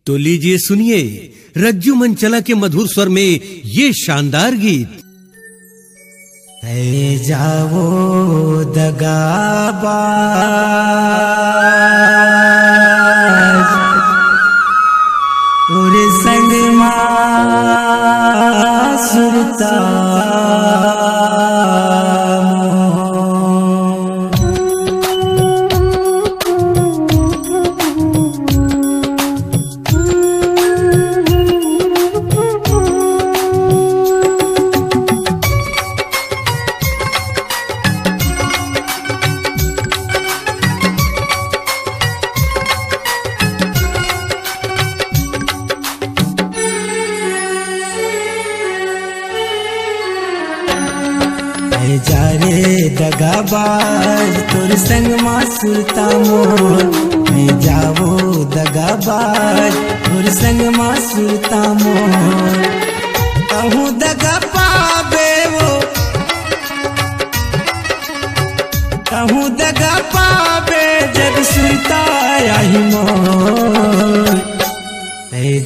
तो लीजिए सुनिए रज्जू मंचला के मधुर स्वर में ये शानदार गीत। है जाओ दगाबाज तोरे संग सुरता जा रे दगाबाज तोर संग सुरता मोर मैं जावो दगाबाज तोर संग सुरता मोर कहूँ दगा पाबे वो कहूँ दगा पाबे जब सुरता आई मोर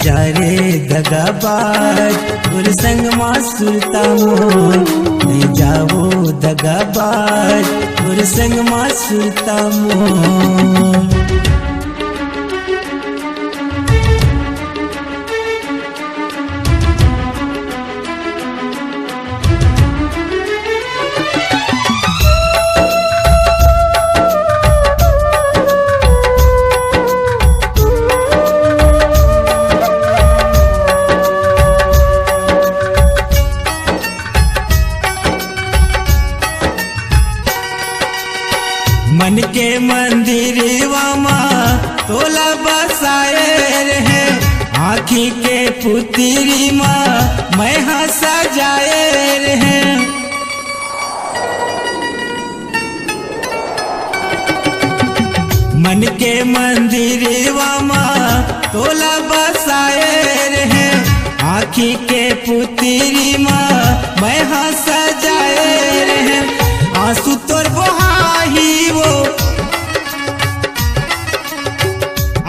जा रे दगाबाज तोर संग सुरता मोर मैं जावो दगाबाज तोर संग सुरता मोर मन के मंदिरवा माँ तोला बसाए रहे आँखी के पुतरी माँ मैं हंसा जाए रहे मन के मंदिरवा माँ तोला बसाए रहे आँखी के पुतरी माँ मैं हंसा जाए रहे आंसू तोर बहाही वो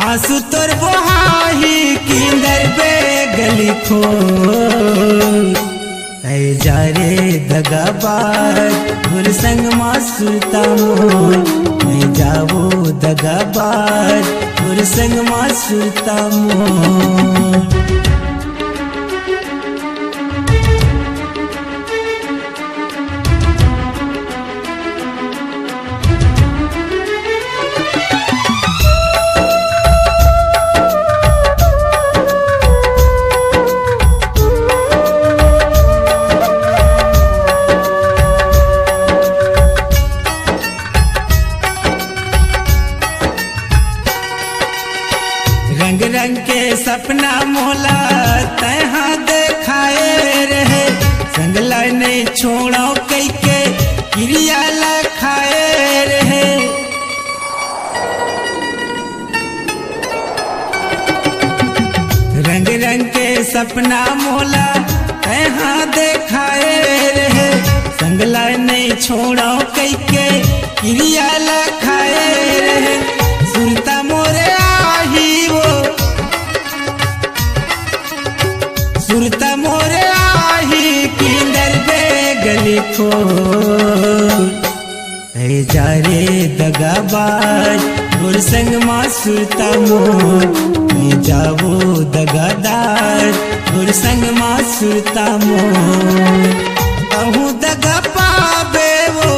आंसू तोर बहाही किंदर बे गली खो जा रे दगाबाज तोर संग सुरता मोर मैं जावो दगाबाज तोर संग सुरता मोर रंग रंग के सपना मोला तहा देखाए रहे संगला नहीं छोड़ो कई के क्रिया लखाए रहे रंग रंग के सपना मोला तहा देखाए रहे संगला नहीं छोड़ो कई के क्रिया लखाए रहे सुरता मोरे सुरता मोरे आही किंदर बे गली खो जा रे दगाबाज तोर संग सुरता मोर मैं जावो दगादार तोर संग सुरता मोर कहूँ दगा पाबे वो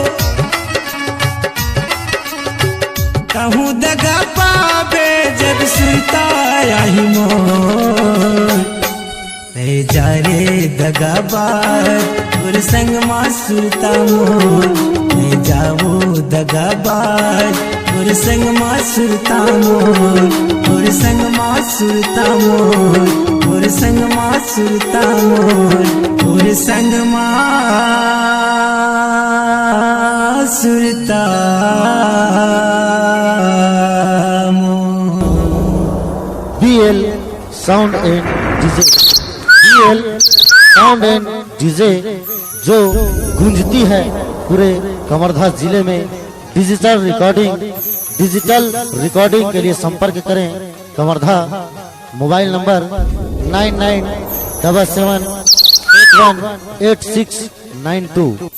कहूँ दगा पाबे जब सुरता आई मोर जा रे दगाबाज तोर संग सुरता मोर मैं जावो दगाबाज तोर संग सुरता मोर तोर संग सुरता मोर तोर संग सुरता मोर तोर संग सुरता मोर BL sound and DJ BL sound and DJ जो गूंजती है पूरे कमरधा जिले में डिजिटल रिकॉर्डिंग के लिए संपर्क करें कमरधा मोबाइल नंबर 9977818692।